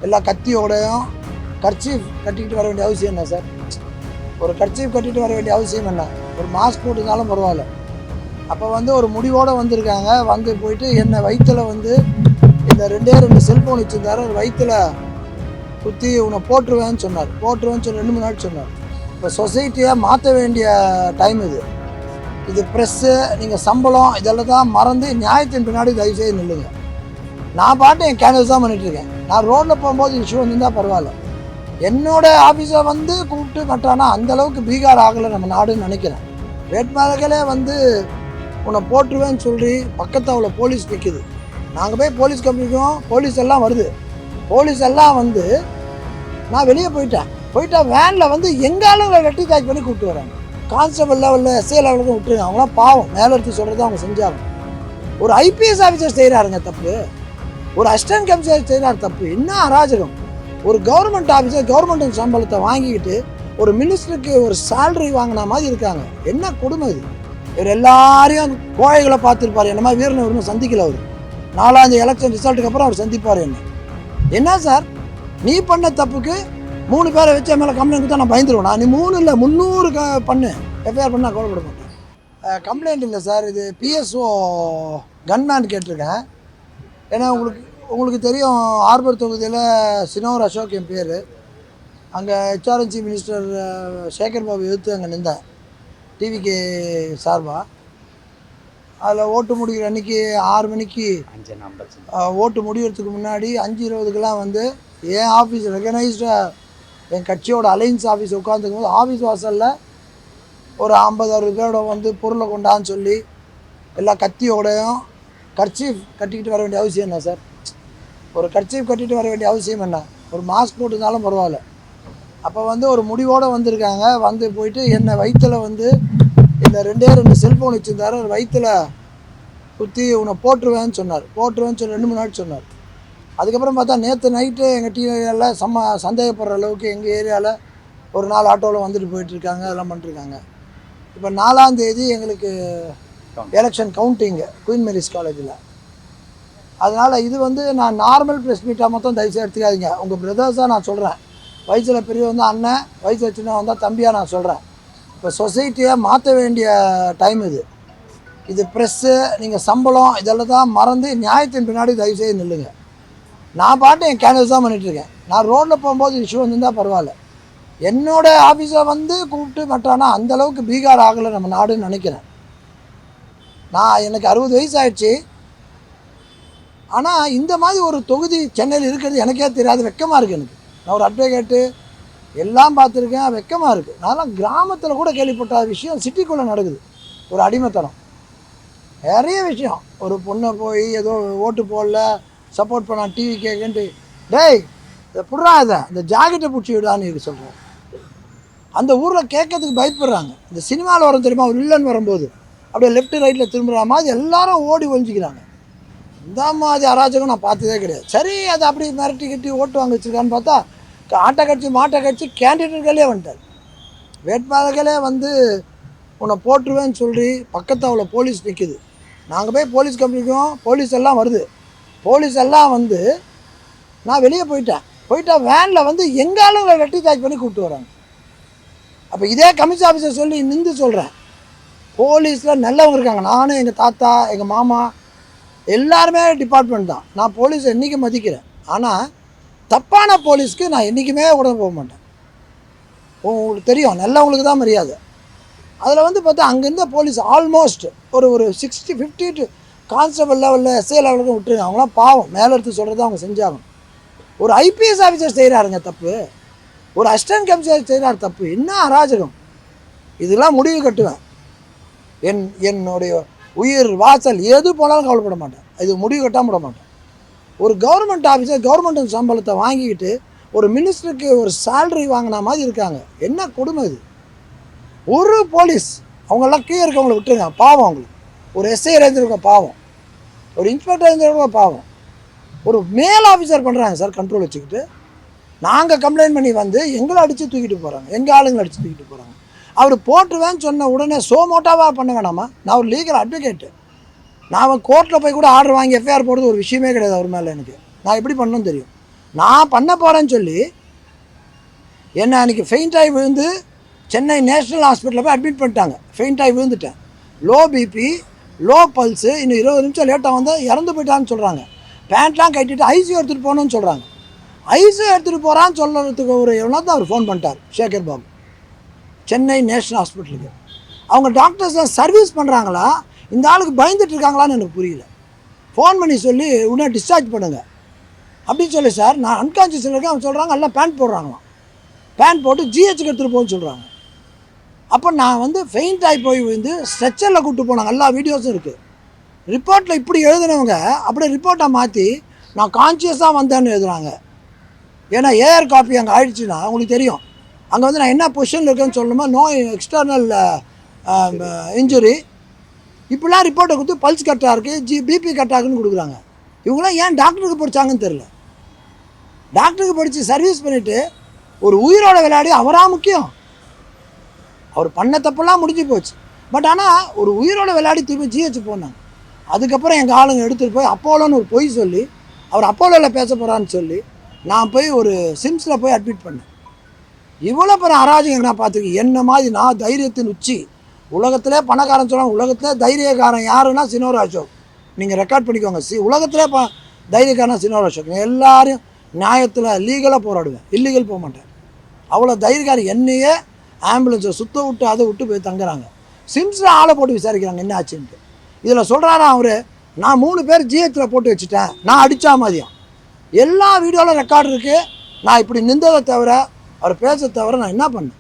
எல்லா கத்தியோடையும் கர்ச்சீஃப் கட்டிக்கிட்டு வர வேண்டிய அவசியம் என்ன சார்? ஒரு கர்ச்சீஃப் கட்டிட்டு வர வேண்டிய அவசியம் என்ன? ஒரு மாஸ்க் போட்டுருந்தாலும் பரவாயில்ல. அப்போ வந்து ஒரு முடிவோடு வந்திருக்காங்க. வந்து போயிட்டு என்னை வயிற்றில் வந்து இந்த ரெண்டு செல்ஃபோன் வச்சுருந்தாரு. வயிற்றில் குத்தி உன்னை போட்டுருவேன்னு சொன்னார். போட்டுருவேன்னு சொல்லி 2 மணி நாள் சொன்னார். இப்போ சொசைட்டியை மாற்ற வேண்டிய டைம் இது ப்ரெஸ்ஸு, நீங்கள் சம்பளம் இதெல்லாம் தான் மறந்து நியாயத்தின் பின்னாடி தயவுசெய்து நில்லுங்க. நான் பாட்டு என் கேன்வஸ் தான் பண்ணிகிட்ருக்கேன். நான் ரோட்டில் போகும்போது இஷ்யூ வந்துருந்தால் பரவாயில்ல. என்னோட ஆஃபீஸை வந்து கூப்பிட்டு கட்டானா அந்தளவுக்கு பீகார் ஆகலை நம்ம நாடுன்னு நினைக்கிறேன். வேட்பாளர்களே வந்து உன்னை போட்டுருவேன்னு சொல்லி பக்கத்தில் அவ்வளோ போலீஸ் நிற்குது. நாங்கள் போய் போலீஸ் கம்பெனிக்கும் போலீஸ் எல்லாம் வருது. போலீஸ் எல்லாம் வந்து நான் வெளியே போயிட்டா வேனில் வந்து எங்காலும் வெட்டி சார்ஜ் பண்ணி கூப்பிட்டு வராங்க. கான்ஸ்டபிள் லெவலில் எஸ்ஏ லெவலுக்கு விட்டுருங்க. அவங்களாம் பாவம், மேலே எடுத்து சொல்கிறது அவங்க செஞ்சாங்க. ஒரு ஐபிஎஸ் ஆஃபீஸர் செய்கிறாருங்க தப்பு, ஒரு அசிஸ்டன்ட் கமிஷனர் செய்கிறார் தப்பு. என்ன அராஜகம்! ஒரு கவர்மெண்ட் ஆஃபீஸர் கவர்மெண்ட் சம்பளத்தை வாங்கிக்கிட்டு ஒரு மினிஸ்டருக்கு ஒரு சேலரி வாங்கின மாதிரி இருக்காங்க. என்ன கொடுமை இது! இவர் எல்லாரையும் கோழைகளை பார்த்துருப்பார். என்ன மாதிரி வீரனை ஒன்றும் சந்திக்கல. அவர் 4ஆம் எலெக்ஷன் ரிசல்ட்டுக்கு அப்புறம் அவர் சந்திப்பார். என்ன சார் நீ பண்ண தப்புக்கு 3 பேரை வச்சு என் மேலே கம்ப்ளைண்ட் கொடுத்தா நான் பயந்துருவேனா? நீ 3 இல்லை 300 பண்ணு, எஃப்ஐஆர் பண்ணால் கவலைப்பட மாட்டேன். கம்ப்ளைண்ட் இல்லை சார், இது பிஎஸ்ஓ கன்மேன் கேட்டிருக்கேன். ஏன்னா உங்களுக்கு தெரியும், ஆர்பர் தொகுதியில் சினோர் அசோக் என் பேர். அங்கே ஹெச்ஆர்என்சி மினிஸ்டர் சேகர் பாபு எதிர்த்து அங்கே நின்றேன் டிவிக்கு சார்பாக. அதில் ஓட்டு முடிகிற அன்றைக்கி 6 மணிக்கு ஓட்டு முடிகிறதுக்கு முன்னாடி 5:20க்கெலாம் வந்து என் ஆஃபீஸ் ரெகனைஸ்டாக என் கட்சியோட அலைன்ஸ் ஆஃபீஸ் உட்காந்துக்கும் போது ஆஃபீஸ் வாசலில் ஒரு 50-60 பேரோட வந்து பொருளை கொண்டான்னு சொல்லி எல்லா கத்தியோடையும் கர்ச்சீஃப் கட்டிக்கிட்டு வர வேண்டிய அவசியம் என்ன சார்? ஒரு கர்ச்சீஃப் கட்டிட்டு வர வேண்டிய அவசியம் என்ன? ஒரு மாஸ்க் போட்டுருந்தாலும் பரவாயில்ல. அப்போ வந்து ஒரு முடிவோடு வந்திருக்காங்க. வந்து போயிட்டு என்னை வயிற்றில் வந்து இந்த 2 செல்ஃபோன் வச்சுருந்தாரு. வயிற்றில் குத்தி உன்னை போட்டுருவேன்னு சொன்னார். போட்டுருவேன்னு சொல்லி 2 மணி நாள் சொன்னார். அதுக்கப்புறம் பார்த்தா நேற்று நைட்டு எங்கள் டீ ஏரியாவில் சந்தேகப்படுற அளவுக்கு எங்கள் ஏரியாவில் ஒரு 4 ஆட்டோவில் வந்துட்டு போயிட்டுருக்காங்க, அதெல்லாம் பண்ணிட்டுருக்காங்க. இப்போ 4ஆம் தேதி எங்களுக்கு எலெக்ஷன் கவுண்டிங்கு குயின் மேரிஸ் காலேஜில். அதனால் இது வந்து நான் நார்மல் ப்ரெஸ் மீட்டாக மொத்தம் தயவுசெய்து எடுத்துக்காதீங்க. உங்கள் பிரதர்ஸாக நான் சொல்கிறேன். வயசில் பெரிய வந்து அண்ணன், வயசில் சின்ன வந்தால் தம்பியாக நான் சொல்கிறேன். இப்போ சொசைட்டியை மாற்ற வேண்டிய டைம் இது ப்ரெஸ்ஸு, நீங்கள் சம்பளம் இதெல்லாம் தான் மறந்து நியாயத்தின் பின்னாடி தயவுசெய்து நில்லுங்க. நான் பாட்டு என் கேன்வஸ் தான் பண்ணிகிட்ருக்கேன். நான் ரோட்டில் போகும்போது இஷ்யூ வந்துருந்தால் பரவாயில்ல. என்னோட ஆஃபீஸை வந்து கூப்பிட்டு கட்டானா அந்தளவுக்கு பீகார் ஆகலை நம்ம நாடுன்னு நினைக்கிறேன். எனக்கு 60 வயசு ஆயிடுச்சு. ஆனால் இந்த மாதிரி ஒரு தொகுதி சென்னையில் இருக்கிறது எனக்கே தெரியாது. வெக்கமாக இருக்குது எனக்கு. நான் ஒரு அட்வொகேட்டு எல்லாம் பார்த்துருக்கேன், வெக்கமாக இருக்குது. நான்லாம் கிராமத்தில் கூட கேள்விப்பட்ட விஷயம் சிட்டிக்குள்ளே நடக்குது. ஒரு அடிமைத்தனம், நிறைய விஷயம். ஒரு பொண்ணை போய் ஏதோ ஓட்டு போடல, சப்போர்ட் பண்ண டிவி கேட்குன்ட்டு, டேய் இதை புடுறா, இதை இந்த ஜாக்கெட்டை பிடிச்சி விடான்னு சொல்கிறேன். அந்த ஊரில் கேட்கறதுக்கு பயப்படுறாங்க. இந்த சினிமாவில் வரும் தெரியுமா, ஒரு வில்லன் வரும்போது அப்படியே லெஃப்ட் ரைட்டில் திரும்புகிற மாதிரி எல்லாரும் ஓடி ஒழிஞ்சிக்கிறாங்க. இந்த மாதிரி அராஜகம் நான் பார்த்ததே கிடையாது. சரி, அதை அப்படி மிரட்டி கட்டி ஓட்டு வாங்க வச்சுருக்கான்னு பார்த்தா ஆட்டை கட்சி மாட்டை கட்சி கேண்டிடேட்களே வந்துட்டார். வேட்பாளர்களே வந்து உன்னை போட்டுருவேன்னு சொல்லி பக்கத்தில் அவ்வளோ போலீஸ் நிற்குது. நாங்கள் போய் போலீஸ் கம்பெனிக்கும் போலீஸ் எல்லாம் வருது. போலீஸ் எல்லாம் வந்து நான் வெளியே போயிட்டா வேனில் வந்து எங்காலும் வெட்டி சார்ஜ் பண்ணி கூப்பிட்டு வராங்க. அப்போ இதே கமிஷன் ஆஃபீஸர் சொல்லி நின்று சொல்கிறேன், போலீஸில் நல்லவங்க இருக்காங்க. நானும் எங்கள் தாத்தா, எங்கள் மாமா எல்லாருமே டிபார்ட்மெண்ட் தான். நான் போலீஸை என்றைக்கும் மதிக்கிறேன். ஆனால் தப்பான போலீஸ்க்கு நான் என்றைக்குமே கூட போக மாட்டேன். உங்களுக்கு தெரியும், நல்லவங்களுக்கு தான் மரியாதை. அதில் வந்து பார்த்தா அங்கேருந்த போலீஸ் ஆல்மோஸ்ட் ஒரு 60-50 டு கான்ஸ்டபிள் லெவலில் எஸ்ஏ லெவலுக்கு விட்டுருங்க. அவங்களாம் பாவம், மேலே எடுத்து சொல்கிறது அவங்க செஞ்சாங்க. ஒரு ஐபிஎஸ் ஆஃபீஸர் செய்கிறாருங்க தப்பு, ஒரு அசிஸ்டன்ட் கமிஷனர் செய்கிறார் தப்பு. என்ன அராஜகம்! இதெல்லாம் முடிவு கட்டுவேன். என்னுடைய உயிர் வாசல் எது போனாலும் கவலைப்பட மாட்டேன். இது முடிவு கட்டாமல் விட மாட்டேன். ஒரு கவர்மெண்ட் ஆஃபீஸர் கவர்மெண்ட் சம்பளத்தை வாங்கிக்கிட்டு ஒரு மினிஸ்டருக்கு ஒரு சேலரி வாங்கின மாதிரி இருக்காங்க. என்ன கொடுமை இது! ஒரு போலீஸ், அவங்கெல்லாம் கீழே இருக்கவங்களை விட்டுருங்க, பாவம். அவங்களுக்கு ஒரு எஸ்ஐ ரேஞ்சிருக்க பாவம், ஒரு இன்ஸ்பெக்டர் ரேஞ்சிருக்க பாவம், ஒரு மேல் ஆஃபீஸர் பண்ணுறாங்க சார் கண்ட்ரோல் வச்சுக்கிட்டு. நாங்கள் கம்ப்ளைண்ட் பண்ணி வந்து எங்களை அடித்து தூக்கிட்டு போகிறாங்க, எங்கள் ஆளுங்களை அடித்து தூக்கிட்டு போகிறாங்க. அவர் போட்டுருவேன்னு சொன்ன உடனே மோட்டாவாக பண்ண வேணாமா? நான் ஒரு லீகல் அட்வொகேட்டு. நான் கோர்ட்டில் போய் கூட ஆர்டர் வாங்கி எஃப்ஐஆர் போடுறது ஒரு விஷயமே கிடையாது அவர் மேலே. எனக்கு நான் எப்படி பண்ணணும்னு தெரியும். நான் பண்ண போகிறேன்னு சொல்லி என்ன அன்றைக்கி ஃபெயிண்ட் ஆகி விழுந்து சென்னை நேஷ்னல் ஹாஸ்பிட்டலில் போய் அட்மிட் பண்ணிட்டாங்க. ஃபெயிண்ட் ஆகி விழுந்துட்டேன், லோ பிபி, லோ பல்ஸு, இன்னும் 20 நிமிஷம் லேட்டாக வந்து இறந்து போயிட்டான்னு சொல்கிறாங்க. பேண்ட்லாம் கட்டிட்டு ஐசியூ எடுத்துகிட்டு போகணுன்னு சொல்கிறாங்க. ஐசியூ எடுத்துகிட்டு போகிறான்னு சொல்கிறதுக்கு ஒரு எவ்வளோ தான் அவர் ஃபோன் பண்ணிட்டார் சேகர் பாபு சென்னை நேஷ்னல் ஹாஸ்பிட்டலுக்கு. அவங்க டாக்டர்ஸ்லாம் சர்வீஸ் பண்ணுறாங்களா, இந்த ஆளுக்கு பயந்துட்டு இருக்காங்களான்னு எனக்கு புரியல. ஃபோன் பண்ணி சொல்லி உடனே டிஸ்சார்ஜ் பண்ணுங்க அப்படின்னு சொல்லி, சார் நான் அன்கான்ஷியஸில் இருக்கேன். அவங்க சொல்கிறாங்க எல்லாம் பேண்ட் போடுறாங்களாம், பேண்ட் போட்டு ஜிஹெச்சுக்கு எடுத்துகிட்டு போகணுன்னு சொல்கிறாங்க. அப்போ நான் வந்து ஃபெயிண்ட் ஆகி போய் வந்து ஸ்ட்ரெச்சரில் கூப்பிட்டு போனாங்க. எல்லா வீடியோஸும் இருக்குது. ரிப்போர்ட்டில் இப்படி எழுதுனவங்க அப்படியே ரிப்போர்ட்டை மாற்றி நான் கான்ஷியஸாக வந்தேன்னு எழுதுறாங்க. ஏன்னா ஏஆர் காப்பி அங்கே ஆயிடுச்சுன்னா உங்களுக்கு தெரியும், அங்கே வந்து நான் என்ன பொசிஷனில் இருக்கேன்னு சொல்லணுமா, நோ எக்ஸ்டர்னல் இன்ஜுரி, இப்படிலாம் ரிப்போர்ட்டை கொடுத்து பல்ஸ் கட்டாக இருக்குது, பிபி கட்டாகுன்னு கொடுக்குறாங்க. இவங்களாம் ஏன் டாக்டருக்கு படித்தாங்கன்னு தெரில. டாக்டருக்கு படித்து சர்வீஸ் பண்ணிவிட்டு ஒரு உயிரோட விளையாடி அவராக முக்கியம். அவர் பண்ண தப்பெல்லாம் முடிஞ்சு போச்சு. பட் ஆனால் ஒரு உயிரோட விளையாடி திரும்பி ஜிஹெச் போனாங்க. அதுக்கப்புறம் எங்கள் ஆளுங்க எடுத்துகிட்டு போய் அப்போலோன்னு ஒரு பொய் சொல்லி, அவர் அப்போலோவில் பேச போகிறான்னு சொல்லி நான் போய் ஒரு சிம்ஸில் போய் அட்மிட் பண்ணேன். இவ்வளோ பெரிய அராஜகம் நான் பார்த்துருக்கேன். என்ன மாதிரி நான் தைரியத்தின் உச்சி, உலகத்திலே பணக்காரன் சொல்லுவாங்க, உலகத்திலே தைரியக்காரன் யாருன்னா சினோர் அசோக். நீங்கள் ரெக்கார்ட் பண்ணிக்கோங்க. உலகத்திலே தைரியக்காரன் சினோர் அசோக். நான் எல்லாரையும் நியாயத்தில் லீகலாக போராடுவேன், இல்லீகல் போக மாட்டேன். அவ்வளோ தைரியக்காரன். என்னையே ஆம்புலன்ஸை சுத்த விட்டு அதை விட்டு போய் தங்குறாங்க. சிம்ஸில் ஆளை போட்டு விசாரிக்கிறாங்க என்ன ஆச்சுன்ட்டு. இதில் சொல்கிறாரா அவர், நான் 3 பேர் ஜிஹெச்சில் போட்டு வச்சுட்டேன், நான் அடித்தா மதியம். எல்லா வீடியோவில் ரெக்கார்டு இருக்குது. நான் இப்படி நின்றதை தவிர, அவர் பேச தவிர நான் என்ன பண்ணேன்?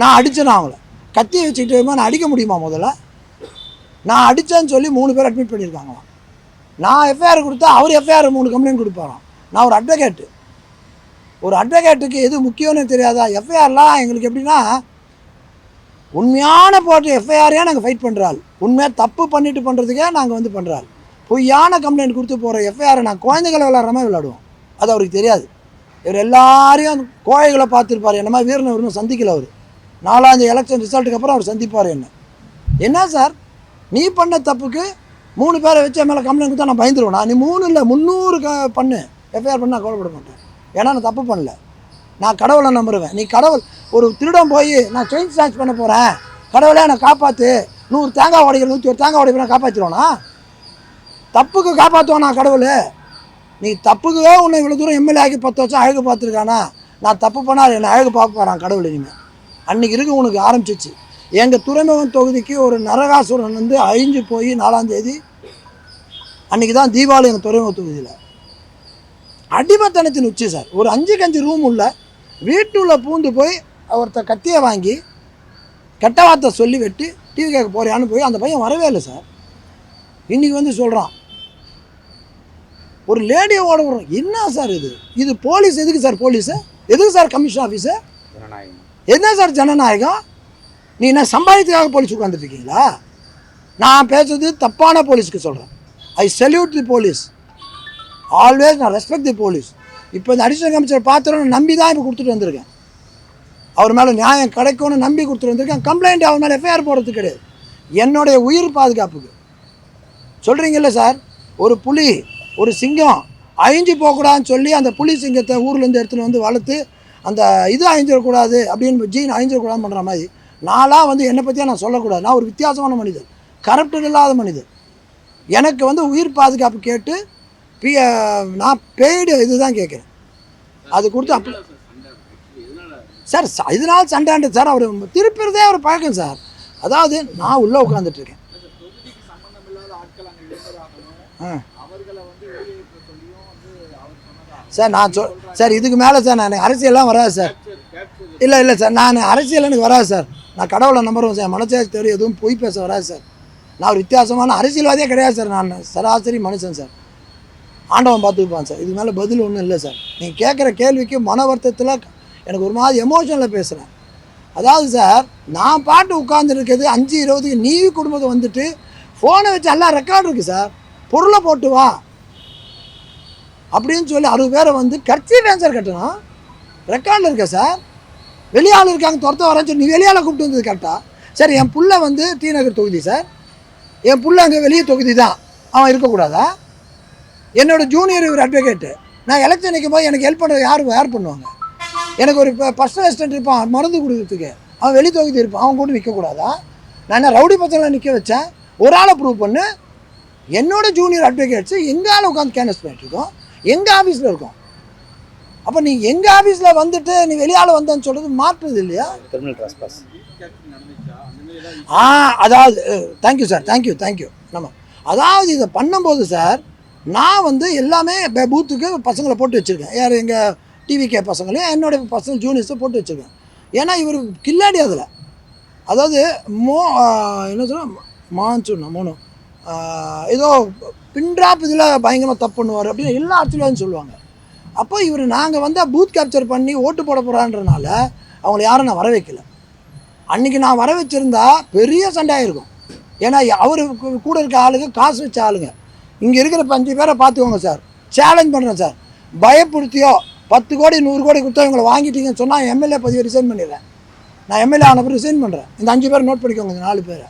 நான் அடித்தேன். அவங்கள கத்தியை வச்சுக்கிட்டு நான் அடிக்க முடியுமா? முதல்ல நான் அடித்தேன்னு சொல்லி 3 பேர் அட்மிட் பண்ணியிருக்காங்களாம். நான் எஃப்ஐஆர் கொடுத்தா அவர் எஃப்ஐஆர் 3 கம்ப்ளைண்ட் கொடுப்பாராம். நான் ஒரு அட்வொகேட்டு. ஒரு அட்வொகேட்டுக்கு எது முக்கியம்னு தெரியாதா? எஃப்ஐஆர்லாம் எங்களுக்கு எப்படின்னா, உண்மையான போட்டு எஃப்ஐஆரையே நாங்கள் ஃபைட் பண்ணுறாள், உண்மையாக தப்பு பண்ணிட்டு பண்ணுறதுக்கே நாங்கள் வந்து பண்ணுறாள். பொய்யான கம்ப்ளைண்ட் கொடுத்து போகிற எஃப்ஐஆரை நான் குழந்தைகளை விளாட்ற மாதிரி விளாடுவோம். அது அவருக்கு தெரியாது. இவர் எல்லாரையும் கோழைகளை பார்த்துருப்பார். என்ன மாதிரி வீரனை வரணும் சந்திக்கல. அவர் 4ஆம் எலெக்ஷன் ரிசல்ட்டுக்கு அப்புறம் அவர் சந்திப்பார். என்ன சார் நீ பண்ண தப்புக்கு 3 பேரை வச்சு மேலே கம்ப்ளைண்ட் கொடுத்தா நான் பயந்துருவேன். நீ 3 இல்லை 300 பண்ணு, எஃப்ஐஆர் பண்ண நான் கவலைப்பட மாட்டேன். ஏன்னா நான் தப்பு பண்ணல, நான் கடவுளை நம்புவேன். நீ கடவுள், ஒரு திருடம் போய் நான் செயின் ஸ்நாச் பண்ண போகிறேன், கடவுளே நான் காப்பாற்று, 100 தேங்காய் உடைக்கிற 101 தேங்காய் உடைக்கிற காப்பாற்றிடுவானா? தப்புக்கு காப்பாற்றுவானா கடவுள்? நீ தப்புக்கே உன்னை இவ்வளோ தூரம் எம்எல்ஏ ஆக்கி 10 வருஷம் அழகு பார்த்துருக்கானா? நான் தப்பு பண்ணால் என்னை அழகு பார்க்க போகிறான் கடவுள். இனிமேல் அன்றைக்கி இருக்கு உனக்கு ஆரம்பிச்சிச்சு. எங்கள் துறைமுகம் தொகுதிக்கு ஒரு நரகாசுரன் வந்து அழிஞ்சு போய் 4ஆம் தேதி அன்றைக்கி தான் தீபாவளி. எங்கள் துறைமுக தொகுதியில் அடிமத்தனத்தின் உச்சி சார். ஒரு 5க்கு 5 ரூம் உள்ள வீட்டுள்ள பூந்து போய் ஒருத்தர் கத்தியை வாங்கி கெட்ட வார்த்தை சொல்லி வெட்டி டிவி கேட்க போறியான்னு போய் அந்த பையன் வரவே இல்லை சார். இன்றைக்கி வந்து சொல்கிறான் ஒரு லேடியை ஓட விடுறோம். என்ன சார் இது போலீஸ் எதுக்கு சார்? போலீஸு எதுக்கு சார்? கமிஷன் ஆஃபீஸு என்ன சார் ஜனநாயகம்? நீ என்ன சம்பாதிக்கிறதுக்காக போலீஸ் உட்காந்துட்டு இருக்கீங்களா? நான் பேசுறது தப்பான போலீஸ்க்கு சொல்கிறேன். ஐ சல்யூட் தி போலீஸ், ஆல்வேஸ் நான் ரெஸ்பெக்ட் தி போலீஸ். இப்போ இந்த அடிஷனல் கமிஷனர் பார்த்துறோன்னு நம்பி தான் இப்போ கொடுத்துட்டு வந்திருக்கேன். அவர் மேலே நியாயம் கிடைக்கும்னு நம்பி கொடுத்துட்டு வந்திருக்கேன். கம்ப்ளைண்ட் அவர் மேலே எஃப்ஐஆர் போடுறது கிடையாது. என்னுடைய உயிர் பாதுகாப்புக்கு சொல்கிறீங்கல்ல சார். ஒரு புலி, ஒரு சிங்கம் அழிஞ்சு போகக்கூடாதுன்னு சொல்லி அந்த புலி சிங்கத்தை ஊர்லேருந்து எடுத்துகிட்டு வந்து வளர்த்து அந்த இது அழிஞ்சிடக்கூடாது அப்படின்னு ஜீன் அழிஞ்சிடக்கூடாதுன்னு பண்ணுற மாதிரி நான்லாம் வந்து என்னை பற்றியா நான் சொல்லக்கூடாது. நான் ஒரு வித்தியாசமான மனிதர், கரப்டட் இல்லாத மனிதர். எனக்கு வந்து உயிர் பாதுகாப்பு கேட்டு நான் பெய்டு இதுதான் கேட்குறேன். அது கொடுத்து அப்படி சார் இதனால் சண்டாண்டு சார். அவர் திருப்பிறதே அவர் பழக்கம் சார். அதாவது நான் உள்ளே உட்காந்துட்ருக்கேன். சார் நான் சார் இதுக்கு மேலே சார் நான் அரசியல்லாம் வராது சார். இல்லை சார், நான் அரசியல் எனக்கு வராது சார். நான் கடவுளை நம்புறேன் சார். மனசாட்சி தெரியும், எதுவும் பொய் பேச வராது சார். நான் ஒரு வித்தியாசமான அரசியல்வாதியே கிடையாது சார். நான் சராசரி மனுஷன் சார். ஆண்டவன் பார்த்துப்பான் சார். இது மேலே பதில் ஒன்றும் இல்லை சார். நீங்கள் கேட்குற கேள்விக்கு மன வருத்தத்தில் எனக்கு ஒரு மாதிரி எமோஷனில் பேசுகிறேன். அதாவது சார், நான் பாட்டு உட்காந்துருக்கிறது 5:20 நீவி குடும்பத்தை வந்துட்டு ஃபோனை வச்சு எல்லாம் ரெக்கார்டு இருக்குது சார், பொருளை போட்டு வா அப்படின்னு சொல்லி 60 பேரை வந்து கர்ச்சீஃப் ஆன்சர் கட்டணும். ரெக்கார்டில் இருக்க சார். வெளியாள் இருக்காங்க துரத்த வரேன்னு சொல்லி நீ வெளியால் கூப்பிட்டு வந்தது கரெக்டாக? சார் என் புள்ள வந்து டி நகர் தொகுதி சார். என் புள்ள அங்கே வெளியே தொகுதி தான், அவன் இருக்கக்கூடாதா? என்னோடய ஜூனியர் இவர் அட்வொகேட்டு, நான் எலெக்ஷன் நிற்கும் போது எனக்கு ஹெல்ப் பண்ணுறது யார் பண்ணுவாங்க? எனக்கு ஒரு இப்போ பர்சனல் அசிஸ்டன்ட் இருப்பான் மருந்து கொடுக்கறதுக்கு, அவன் வெளி தொகுதி இருப்பான், அவன் கூட நிற்கக்கூடாதா? நான் என்ன ரவுடி பசங்களை நிற்க வச்சேன்? ஒரு ஆளை ப்ரூவ் பண்ணு. என்னோட ஜூனியர் அட்வொகேட்ஸு எங்கள் ஆள் உட்காந்து கேன்வஸ் பண்ணிட்டு இருக்கோம், எங்கள் ஆஃபீஸில் இருக்கோம். அப்போ நீ எங்கள் ஆஃபீஸில் வந்துட்டு நீ வெளியால் வந்தேன்னு சொல்கிறது மாற்றுறது இல்லையா? அதாவது தேங்க்யூ சார், தேங்க்யூ. நம்ம அதாவது இதை பண்ணும்போது சார், நான் வந்து எல்லாமே பூத்துக்கு பசங்களை போட்டு வச்சுருக்கேன். யார் எங்கள் டிவிகே பசங்களையும் என்னோட பசங்க ஜூனியர்ஸை போட்டு வச்சுருக்கேன். ஏன்னா இவர் கில்லாடி அதில். அதாவது என்ன சொல்ல மோனோ ஏதோ பின்ட்ராப் இதில் பயங்கரமாக தப்பு பண்ணுவார் அப்படின்னு எல்லா ஆட்சியிலும் சொல்லுவாங்க. அப்போ இவர் நாங்கள் வந்து பூத் கேப்சர் பண்ணி ஓட்டு போட போகிறான்றனால அவங்கள யாரும் நான் வர வைக்கல. அன்றைக்கி நான் வர வச்சுருந்தா பெரிய சண்டையாயிருக்கும். ஏன்னா அவர் கூட இருக்க ஆளுங்க காசு வச்ச ஆளுங்க. இங்கே இருக்கிற 5 பேரை பார்த்துக்கோங்க சார், சேலஞ்ச் பண்ணுறேன் சார். பயப்படுத்தியோ 10 கோடி 100 கோடி கொடுத்தா இவங்களை வாங்கிட்டீங்கன்னு சொன்னால் எம்எல்ஏ பதவியை ரிசைன் பண்ணிடுறேன். நான் எம்எல்ஏ ஆனப்போ ரிசைன் பண்ணுறேன். இந்த 5 பேரை நோட் பண்ணிக்கோங்க. இந்த 4 பேரை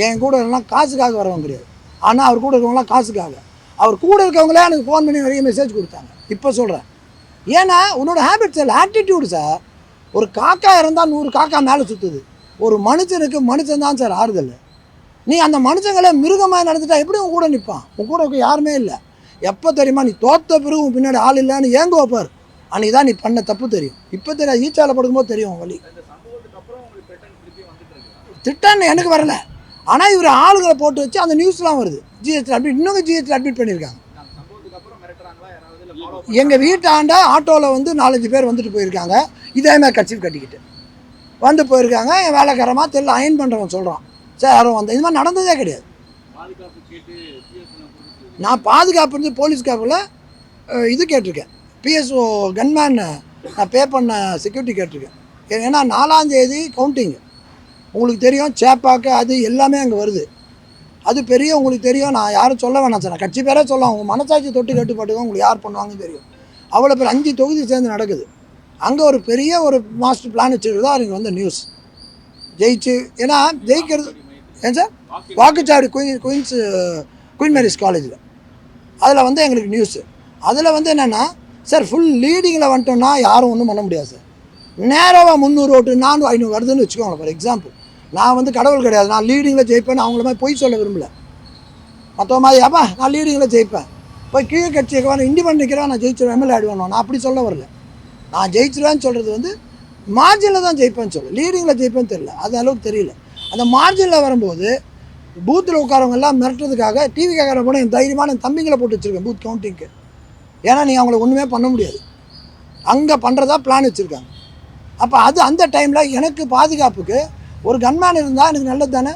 என் கூட இருக்கலாம் காசுக்காக வரவங்க கிடையாது. ஆனால் அவர் கூட இருக்கவங்களாம் காசுக்காக. அவர் கூட இருக்கவங்களே எனக்கு ஃபோன் பண்ணி நிறைய மெசேஜ் கொடுத்தாங்க. இப்போ சொல்கிறேன், ஏன்னா உன்னோட ஹேபிட்ஸ் இல்லை, ஆட்டிடியூடு சார். ஒரு காக்கா இருந்தால் 100 காக்கா மேலே சுற்றுது. ஒரு மனுஷனுக்கு மனுஷன் தான் சார் ஆறுதல். நீ அந்த மனுஷங்களை மிருகமாக நடந்துட்டா எப்படி உன் கூட நிற்பான்? உன் கூட யாருமே இல்லை. எப்போ தெரியுமா நீ தோற்ற பிறகு உன் பின்னாடி ஆள் இல்லைன்னு ஏங்க வைப்பார். அன்றைக்கி தான் நீ பண்ண தப்பு தெரியும். இப்போ தெரியாது, ஈச்சால படுக்கும்போது தெரியும் வழி. திட்டன்னு எனக்கு வரலை. ஆனால் இவர் ஆளுகளை போட்டு வச்சு அந்த நியூஸ்லாம் வருது. ஜிஹெச்சில் அட்மிட், இன்னொரு ஜிஹெச்சில் அட்மிட் பண்ணியிருக்காங்க. எங்கள் வீட்டாண்ட ஆட்டோவில் வந்து 4-5 பேர் வந்துட்டு போயிருக்காங்க. இதேமாதிரி கட்சியில் கட்டிக்கிட்டு வந்து போயிருக்காங்க. என் வேலைக்காரமாக தெரியல அயன் பண்ணுறவன் சொல்கிறான் சார் யாரும் வந்தேன். இது மாதிரி நடந்ததே கிடையாது. நான் பாதுகாப்பு இருந்து போலீஸ்காப்பில் இது கேட்டிருக்கேன். பிஎஸ்ஓ கன்மேன் நான் பே பண்ண செக்யூரிட்டி கேட்டிருக்கேன். ஏன்னா 4ஆம் தேதி கவுண்டிங்கு உங்களுக்கு தெரியும். சேப்பாக்கு அது எல்லாமே அங்கே வருது. அது பெரிய உங்களுக்கு தெரியும். நான் யாரும் சொல்ல வேணாம் சார், நான் கட்சி பேரே சொல்லலாம். உங்கள் மனசாட்சி தொட்டு கேட்டுப்பாட்டுங்க, உங்களுக்கு யார் பண்ணுவாங்கன்னு தெரியும். அவ்வளோ பேர் 5 தொகுதி சேர்ந்து நடக்குது. அங்கே ஒரு பெரிய ஒரு மாஸ்டர் பிளான் வச்சுருக்குதா இங்கே வந்து நியூஸ் ஜெயிச்சு. ஏன்னா ஜெயிக்கிறது ஏன் சார் வாக்குச்சாவடி குயின் மேரிஸ் காலேஜில் அதில் வந்து எங்களுக்கு நியூஸு. அதில் வந்து என்னென்னா சார் ஃபுல் லீடிங்கில் வந்துட்டோம்னா யாரும் ஒன்றும் பண்ண முடியாது சார். நேராக 300 ஓட்டு 400-500 வருதுன்னு வச்சுக்கோங்களேன். ஃபார் எக்ஸாம்பிள் நான் வந்து கடவுள் கிடையாது, நான் லீடிங்கில் ஜெயிப்பேன்னு அவங்கள மாதிரி பொய் சொல்ல விரும்பல. மற்ற மாதிரி அப்பா நான் லீடிங்கில் ஜெயிப்பேன், போய் கீழே கட்சிக்கு இண்டிபெண்ட் நிற்கிறவன் நான் ஜெயிச்சிருவேன், எம்எல்ஏ ஆடுவேன், நான் அப்படி சொல்ல வரல. நான் ஜெயிச்சிருவேன்னு சொல்கிறது வந்து மார்ஜினில் தான் ஜெயிப்பேன்னு சொல்ல, லீடிங்கில் ஜெயிப்பேன்னு தெரியல, அது அளவுக்கு தெரியல. அந்த மார்ஜினில் வரும்போது பூத்தில் உட்காரவங்க எல்லாம் மிரட்டுறதுக்காக டிவி கேட்குற போட என் தைரியமான என் தம்பிங்களை போட்டு வச்சுருக்கேன் பூத் கவுண்டிங்க்கு. ஏன்னா நீங்கள் அவங்கள ஒன்றுமே பண்ண முடியாது, அங்கே பண்ணுறதா பிளான் வச்சுருக்காங்க. அப்போ அது அந்த டைமில் எனக்கு பாதுகாப்புக்கு ஒரு கன்மேன் இருந்தால் எனக்கு நல்லது தானே.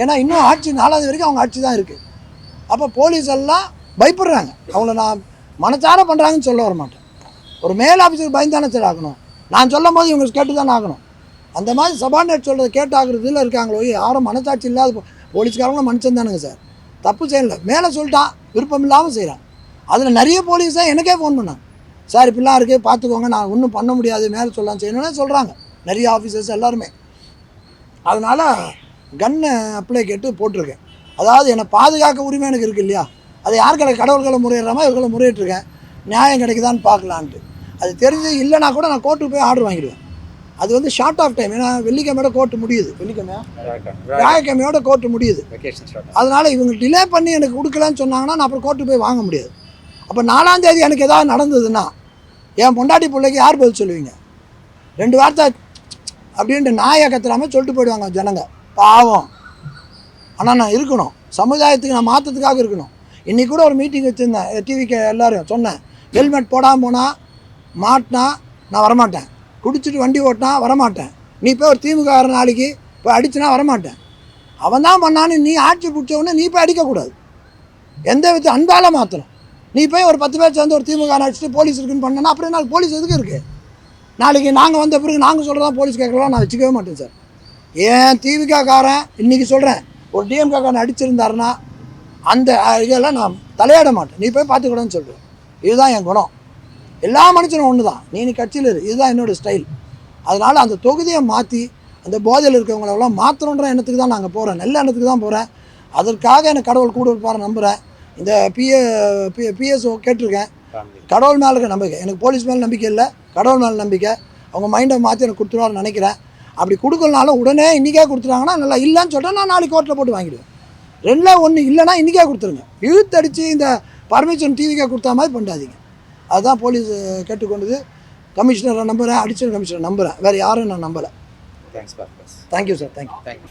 ஏன்னா இன்னும் ஆட்சி 4வது வரைக்கும் அவங்க ஆட்சி தான் இருக்குது. அப்போ போலீஸ் எல்லாம் பயப்படுறாங்க. அவங்கள நான் மனசார பண்ணுறாங்கன்னு சொல்ல வர மாட்டேன். ஒரு மேல் ஆஃபீஸருக்கு பயந்தானே சார் ஆகணும். நான் சொல்லும் போது இவங்க கேட்டு தானே ஆகணும். அந்த மாதிரி சபார்டினேட் சொல்கிறத கேட்டாகிறதுல இருக்காங்களோ யாரும் மனசாட்சி இல்லாத போலீஸ்காரங்களும் மனுஷன் தானுங்க சார். தப்பு செய்யலை, மேலே சொல்லிட்டான், விருப்பம் இல்லாமல் செய்கிறான். அதில் நிறைய போலீஸ் தான் எனக்கே ஃபோன் பண்ணாங்க, சார் இப்படிலாம் இருக்குது பார்த்துக்கோங்க, நான் ஒன்றும் பண்ண முடியாது, மேலே சொல்லலாம் செய்யணும்னு சொல்கிறாங்க நிறைய ஆஃபீஸர்ஸ் எல்லாருமே. அதனால் கன்னு அப்ளை கேட்டு போட்டிருக்கேன். அதாவது என்னை பாதுகாக்க உரிமை எனக்கு இருக்குது இல்லையா, அதை யார் கடவுள்களை முறையிடுறாமல் இவர்களை முறையிட்டிருக்கேன், நியாயம் கிடைக்குதான்னு பார்க்கலான்ட்டு. அது தெரிஞ்சு இல்லைனா கூட நான் கோர்ட்டுக்கு போய் ஆர்டர் வாங்கிடுவேன். அது வந்து ஷார்ட் ஆஃப் டைம், ஏன்னா வெள்ளிக்கிழமையோட கோர்ட்டு முடியுது, வியாழக்கிழமையோட கோர்ட்டு முடியுது. அதனால் இவங்க டிலே பண்ணி எனக்கு கொடுக்கலன்னு சொன்னாங்கன்னா நான் அப்புறம் கோர்ட்டுக்கு போய் வாங்க முடியாது. அப்போ 4ஆம் தேதி எனக்கு எதாவது நடந்ததுன்னா என் பொண்டாட்டி பிள்ளைக்கு யார் பதில் சொல்லுவீங்க? 2 வார்த்தை அப்படின்ட்டு நாயை கத்துறாமல் சொல்லிட்டு போயிடுவாங்க ஜனங்க, பாவம். ஆனால் நான் இருக்கணும், சமுதாயத்துக்கு நான் மாற்றத்துக்காக இருக்கணும். இன்றைக்கி கூட ஒரு மீட்டிங் வச்சுருந்தேன், டிவிக்கு எல்லோரும் சொன்னேன், ஹெல்மெட் போடாமல் போனால் மாட்டினா நான் வரமாட்டேன், குடிச்சிட்டு வண்டி ஓட்டினா வரமாட்டேன், நீ போய் ஒரு திமுக நாளைக்கு போய் அடிச்சுனா வரமாட்டேன். அவன் தான் பண்ணான்னு நீ ஆட்சி பிடிச்சவொடனே நீ போய் அடிக்கக்கூடாது, எந்த வித அன்பால் மாற்றணும். நீ போய் ஒரு 10 பேர் சேர்ந்து ஒரு திமுக அடிச்சுட்டு போலீஸ் இருக்குன்னு பண்ணனா அப்புறம் என்ன போலீஸ் எதுக்கு இருக்குது? நாளைக்கு நாங்கள் வந்த பிறகு நாங்கள் சொல்கிறதா போலீஸ் கேட்கலாம் நான் வச்சுக்கவே மாட்டேன் சார். ஏன் திமுககாரன் இன்றைக்கி சொல்கிறேன் ஒரு டிஎம்காரன் அடிச்சிருந்தாருன்னா அந்த இதெல்லாம் நான் தலையாட மாட்டேன், நீ போய் பார்த்துக்கூடாதுன்னு சொல்கிறேன். இதுதான் என் குணம். எல்லா மனுஷனும் ஒன்று தான், நீ கட்சியில் இரு, இதுதான் என்னோடய ஸ்டைல். அதனால் அந்த தொகுதியை மாற்றி அந்த போதையில் இருக்கிறவங்களெல்லாம் மாற்றணுன்ற எண்ணத்துக்கு தான் நாங்கள் போகிறேன், நல்ல எண்ணத்துக்கு தான் போகிறேன். அதற்காக எனக்கு கடவுள் கூட இருப்பார் நம்புகிறேன். இந்த பிஎஸ்ஓ கேட்டிருக்கேன், கடவுள் மேலே இருக்க நம்பிக்கை, எனக்கு போலீஸ் மேலே நம்பிக்கை இல்லை, கடவுள் மேலே நம்பிக்கை. அவங்க மைண்டை மாற்றி எனக்கு கொடுத்துருவாருன்னு நினைக்கிறேன். அப்படி கொடுக்கலனாலும் உடனே இன்றைக்கே கொடுத்துட்டாங்கன்னா நல்லா, இல்லைன்னு சொல்லிட்டா நான் நாளைக்கு கோர்ட்டில் போட்டு வாங்கிடுவேன். 2ல் 1 இல்லைனா இன்றைக்கே கொடுத்துருங்க. இழுத்தடிச்சு இந்த பர்மிஷன் டிவிக்கே கொடுத்தா மாதிரி பண்ணாதீங்க. அதுதான் போலீஸ் கேட்டுக்கொண்டது. கமிஷனரை நம்புகிறேன், அடிஷனல் கமிஷனர் நம்புகிறேன், வேறு யாரும் நான் நம்பலை. Thanks boss. Thank you sir, thank you. Thank you.